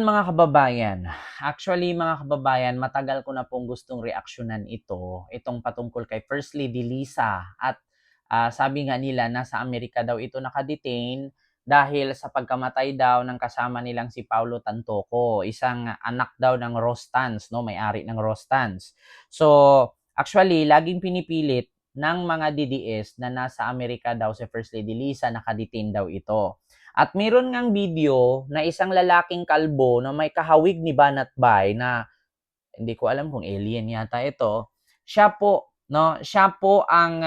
Mga kababayan, actually mga kababayan, matagal ko na pong gustong reaksyonan itong patungkol kay First Lady Lisa at sabi nga nila nasa Amerika daw ito nakadetain dahil sa pagkamatay daw ng kasama nilang si Paulo Tantoco, isang anak daw ng Rostans, no, may-ari ng Rostans. So, actually, laging pinipilit ng mga DDS na nasa Amerika daw si First Lady Lisa, nakadetain daw ito. At meron ngang video na isang lalaking kalbo na may kahawig ni Banat Bay na hindi ko alam kung alien yata ito. Siya po, no, siya po ang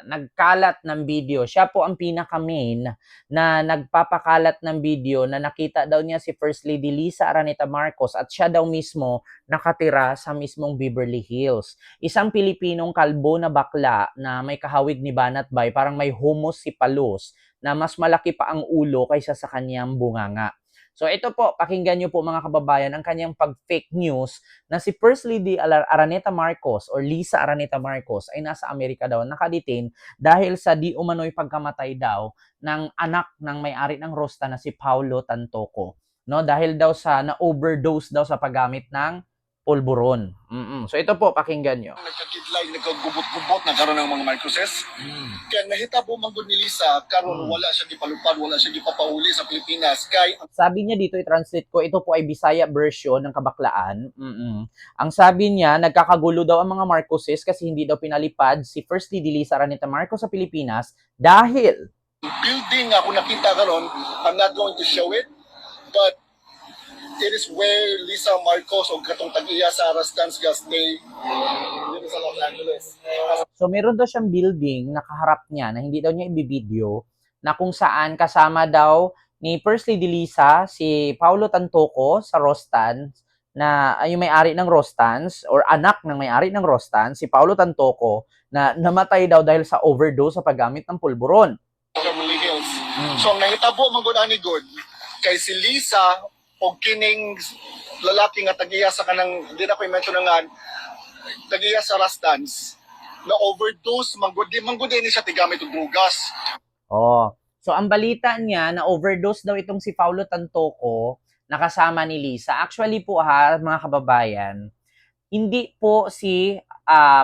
nagkalat ng video. Siya po ang pinaka-main na nagpapakalat ng video na nakita daw niya si First Lady Lisa Araneta Marcos at siya daw mismo nakatira sa mismong Beverly Hills. Isang Pilipinong kalbo na bakla na may kahawig ni Banat Bay, parang may homosipalus na mas malaki pa ang ulo kaysa sa kanyang bunganga. So ito po, pakinggan nyo po mga kababayan ang kanyang pag-fake news na si First Lady Araneta Marcos or Lisa Araneta Marcos ay nasa Amerika daw nakadetain dahil sa di umano'y pagkamatay daw ng anak ng may-ari ng Rosta na si Paulo Tantoco. No, dahil daw sa na-overdose daw sa paggamit ng pulburon. So ito po, pakinggan nyo. Nagkakidlay, nagkagubot-gubot na karon ng mga Marcoses. Kaya nahitabo man gud ni Lisa karon wala siya gipalupad, wala siya gipapauli sa Pilipinas kay sabi niya dito, i-translate ko, ito po ay Bisaya version ng kabaklaan. Ang sabi niya, nagkakagulo daw ang mga Marcoses kasi hindi daw pinalipad si First Lady Lisa Araneta Marcos sa Pilipinas dahil building nga ako nakita karon, I'm not going to show it, but it is where Lisa Marcos o katong tag-iya sa Arastans Gas Day dito sa Los Angeles. so meron daw siyang building na kaharap niya na hindi daw niya ibibideo na kung saan kasama daw ni First Lady Lisa si Paulo Tantoco sa Rostans na ay yung may-ari ng Rostans or anak ng may-ari ng Rostans, si Paulo Tantoco na namatay daw dahil sa overdose sa paggamit ng pulburon. Beverly Hills. So ang nahitabo man gud ani god kay si Lisa o kining lalaki nga tag-iya sa kanang di na ko i-mention nga tag-iya sa Rastans na overdose manggod ni siya tigamit og drugas. Oh. So ang balita niya na overdose daw itong si Paulo Tantoco na kasama ni Lisa. Actually po mga kababayan, hindi po si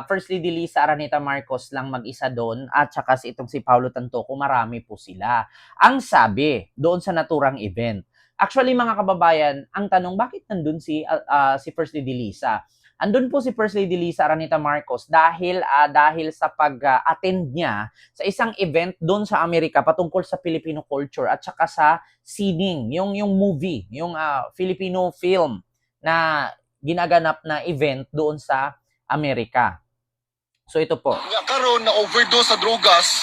First Lady Lisa Araneta Marcos lang mag-isa doon at saka itong si Paulo Tantoco, marami po sila. Ang sabi doon sa naturang event. Actually mga kababayan, ang tanong bakit nandun si First Lady Lisa? Andun po si First Lady Lisa Araneta Marcos dahil sa pag-attend niya sa isang event doon sa Amerika patungkol sa Filipino culture at saka sa sining, yung movie, yung Filipino film na ginaganap na event doon sa Amerika. So ito po. Nga karon na overdose sa drugas.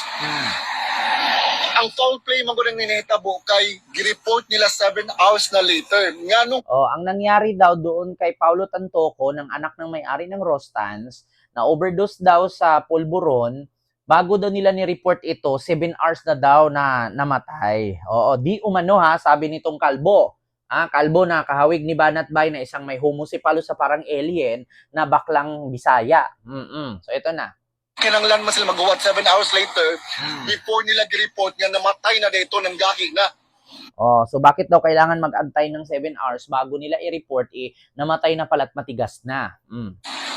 Ang foul play man gud ang ninahitabo kay gi-report nila 7 hours na later. Nganong Ang nangyari daw doon kay Paulo Tantoco, ng anak ng may-ari ng Rostans, na overdose daw sa pulburon, bago daw nila ni-report ito, 7 hours na daw na namatay. Di umano sabi nitong kalbo. Kalbo na kahawig ni Banat Bay na isang may homosipalo sa parang alien na baklang Bisaya. So ito na. kinanglan man sila mag-what 7 hours later before nila gi-report nga namatay na dito ng gahi na. So bakit daw kailangan mag-antay ng 7 hours bago nila i-report namatay na pala't matigas na.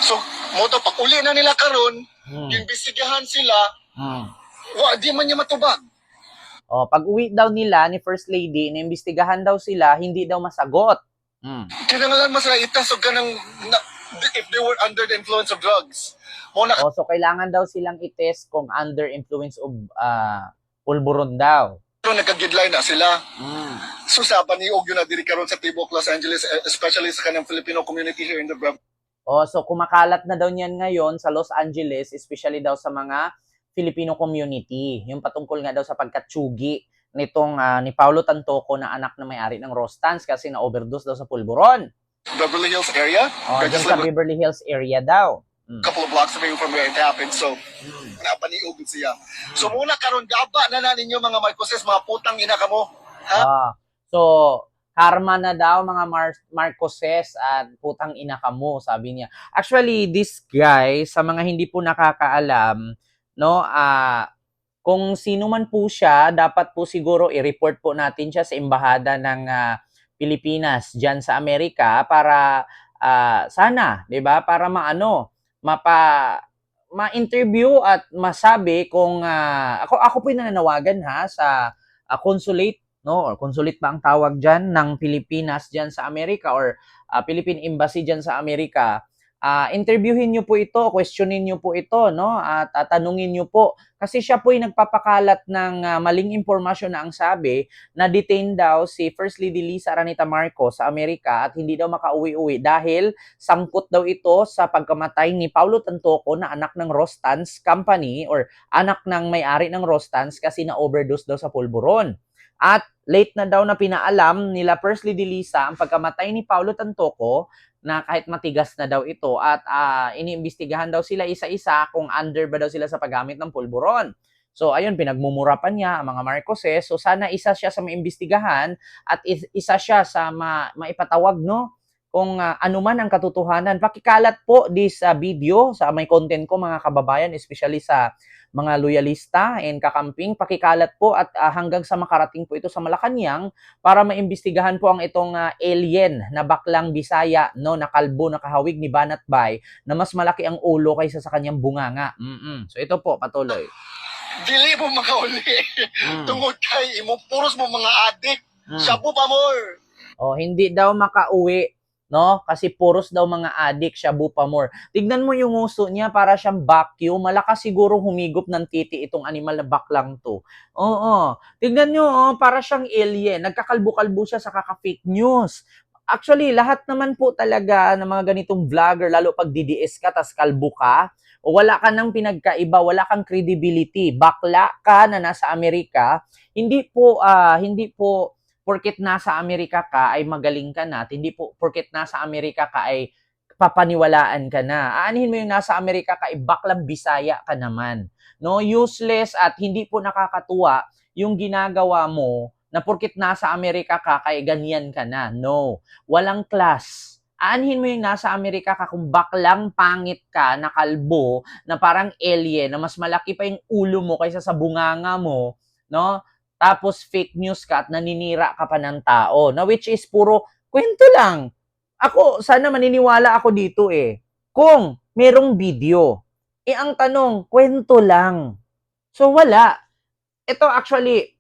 So mo to pag uli na nila karon, imbestigahan sila, di man niya matubag. Pag uwi daw nila ni First Lady, inimbestigahan daw sila, hindi daw masagot. Kinanglan man sila itasog kanang if they were under the influence of drugs. So kailangan daw silang i-test kung under influence of pulburon daw. Pero nagkagidline na sila. So sa paniog yun na diri karon sa Tibok, Los Angeles, especially sa kanang Filipino community here in the Beverly. So kumakalat na daw niyan ngayon sa Los Angeles, especially daw sa mga Filipino community. Yung patungkol nga daw sa pagkatsugi nitong ni Paulo Tantoco na anak na may-ari ng Rostans kasi na-overdose daw sa pulburon. Beverly Hills area? Dyan sa Beverly Hills area daw. Couple of blocks away from where it happened. So, napaniog siya. So, muna karon gaba na ninyo mga Marcoses, mga putang ina kamo. So, karma na daw mga Marcoses at putang ina kamo, sabi niya. Actually, this guy, sa mga hindi po nakakaalam, no, kung sino man po siya, dapat po siguro i-report po natin siya sa embahada ng Pilipinas diyan sa Amerika para sana, 'di ba? Para ma-interview at masabi kung ako po yung nananawagan sa consulate, no, or consulate ba ang tawag diyan ng Pilipinas diyan sa Amerika, or Philippine Embassy diyan sa Amerika. Interviewin niyo po ito, questionin niyo po ito, no, at tanungin niyo po kasi siya po ay nagpapakalat ng maling impormasyon na ang sabi na detain daw si First Lady Lisa Araneta Marcos sa Amerika at hindi daw makauwi-uwi dahil sangkot daw ito sa pagkamatay ni Paulo Tantoco na anak ng Rostans Company or anak ng may-ari ng Rostans kasi na-overdose daw sa pulburon. At late na daw na pinaalam nila First Lady Lisa ang pagkamatay ni Paulo Tantoco na kahit matigas na daw ito at iniimbestigahan daw sila isa-isa kung under ba daw sila sa paggamit ng pulburon. So ayun, pinagmumura pa niya ang mga Marcoses. So sana isa siya sa maimbestigahan at isa siya sa maipatawag, no, kung ano man ang katotohanan. Pakikalat po this video sa may content ko mga kababayan, especially sa mga loyalista and kakamping. Pakikalat po at hanggang sa makarating po ito sa Malacanang para maimbestigahan po ang itong alien na baklang Bisaya, no, na kalbo, na kahawig ni Banat Bay na mas malaki ang ulo kaysa sa kanyang bunganga. So ito po, patuloy. Dili mo makauli. Tungod kay imo puros mo mga adik. Shabu pa more. Hindi daw makauwi, no? Kasi puros daw mga adik, shabu pa more. Tignan mo yung uso niya, para siyang vacuum. Malakas siguro humigop ng titi itong animal na baklang to. Tignan nyo, para siyang alien. Nagkakalbo-kalbo siya sa kaka-fake news. Actually, lahat naman po talaga ng mga ganitong vlogger, lalo pag DDS ka, tas kalbo ka, o wala ka ng pinagkaiba, wala kang credibility, bakla ka na nasa Amerika, hindi po porket nasa Amerika ka ay magaling ka na, at hindi po porket nasa Amerika ka ay papaniwalaan ka na. Aanhin mo yung nasa Amerika ka ay baklang Bisaya ka naman. No, useless at hindi po nakakatuwa yung ginagawa mo na porket nasa Amerika ka kay ganyan ka na. No, walang class. Aanhin mo yung nasa Amerika ka kung baklang pangit ka, na kalbo, na parang alien, na mas malaki pa yung ulo mo kaysa sa bunganga mo, no? Tapos fake news ka at naninira ka pa ng tao, na which is puro kwento lang. Ako, sana maniniwala ako dito kung merong video. Ang tanong, kwento lang. So wala. Ito actually,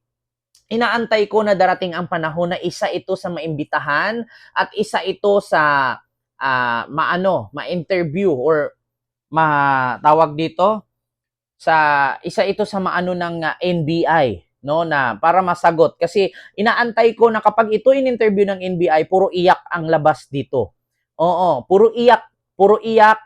inaantay ko na darating ang panahon na isa ito sa maimbitahan at isa ito sa ma-interview or matawag dito sa isa ito sa maano ng NBI, no, na para masagot kasi inaantay ko na kapag ito in-interview ng NBI, puro iyak ang labas dito. Puro iyak,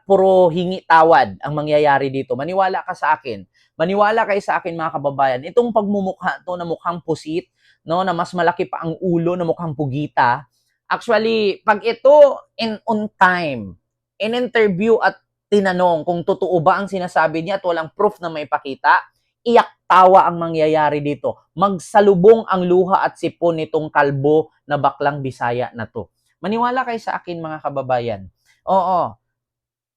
puro hingi tawad ang mangyayari dito. Maniwala ka sa akin. Maniwala kayo sa akin mga kababayan. Itong pagmumukha to na mukhang pusit, no, na mas malaki pa ang ulo na mukhang pugita. Actually, pag ito on time, in-interview at tinanong kung totoo ba ang sinasabi niya at walang proof na may pakita, iyak tawa ang mangyayari dito. Magsalubong ang luha at sipon nitong kalbo na baklang Bisaya na to. Maniwala kayo sa akin mga kababayan.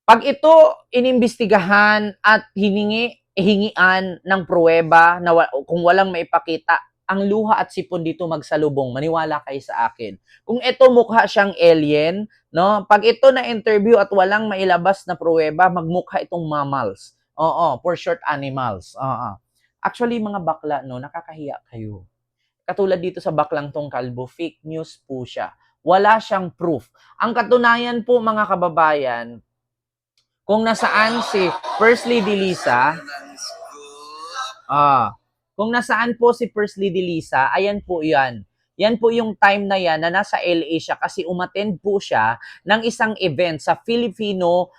Pag ito inimbestigahan at hingian ng pruweba na kung walang maipakita, ang luha at sipon dito magsalubong. Maniwala kayo sa akin. Kung ito mukha siyang alien, no? Pag ito na interview at walang mailabas na pruweba, magmukha itong mammals. For short animals. Actually, mga bakla, no, nakakahiya kayo. Katulad dito sa baklang tong kalbo, fake news po siya. Wala siyang proof. Ang katunayan po, mga kababayan, kung nasaan si First Lady Lisa, kung nasaan po si First Lady Lisa, ayan po yan. Yan po yung time na yan na nasa LA siya kasi umattend po siya ng isang event sa Filipino,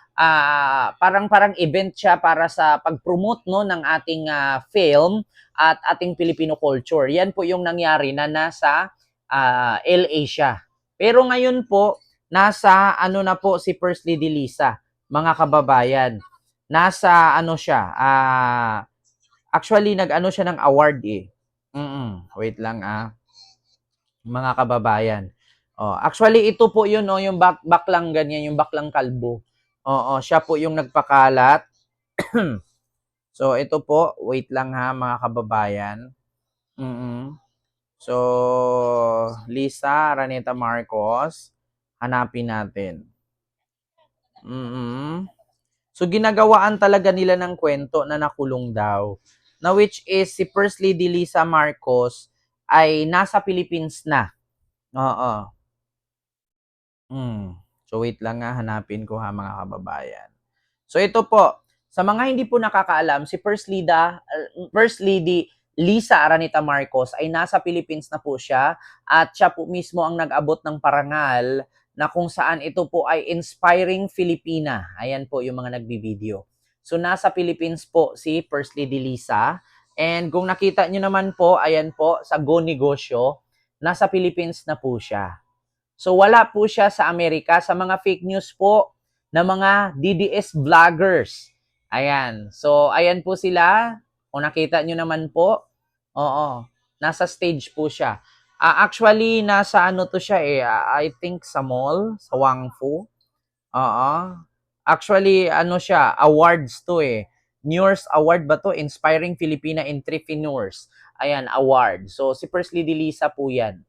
parang event siya para sa pag-promote, no, ng ating film at ating Filipino culture. Yan po yung nangyari na nasa LA siya. Pero ngayon po, nasa na po si First Lady Lisa, mga kababayan. Nasa siya, actually nag-ano siya ng award Wait lang mga kababayan. Actually ito po yun, yung baklang ganyan, yung baklang kalbo. Siya po yung nagpakalat. So ito po, wait lang mga kababayan. So, Lisa Araneta Marcos, hanapin natin. So, ginagawaan talaga nila ng kwento na nakulong daw. Na which is, si First Lady Lisa Marcos ay nasa Philippines na. Oo. So, wait lang nga, hanapin ko ha, mga kababayan. So, ito po, sa mga hindi po nakakaalam, si First Lady Lisa Araneta Marcos ay nasa Philippines na po siya at siya po mismo ang nag-abot ng parangal na kung saan ito po ay Inspiring Filipina. Ayan po yung mga nagbibideo. So, nasa Philippines po si First Lady Lisa. And kung nakita nyo naman po, ayan po, sa Go Negosyo, nasa Philippines na po siya. So, wala po siya sa Amerika. Sa mga fake news po na mga DDS vloggers. Ayan. So, ayan po sila. Kung nakita nyo naman po, oo, nasa stage po siya. Actually, nasa ano to siya eh, I think sa mall, sa Wangfu. Oo. Actually, ano siya, awards to eh. News Award ba to? Inspiring Filipina Entrepreneurs. Ayan, award. So, si First Lady Lisa po yan.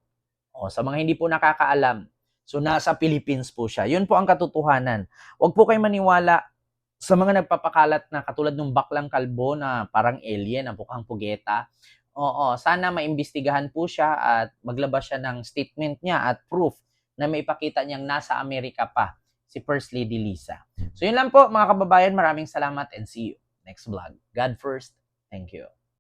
O, sa mga hindi po nakakaalam, so nasa Philippines po siya. Yun po ang katotohanan. Huwag po kayo maniwala sa mga nagpapakalat na katulad ng baklang kalbo na parang alien, ang mukhang pugeta. Oo, sana maimbestigahan po siya at maglabas siya ng statement niya at proof na may ipakita niyang nasa Amerika pa si First Lady Lisa. So yun lang po mga kababayan, maraming salamat and see you next vlog. God first. Thank you.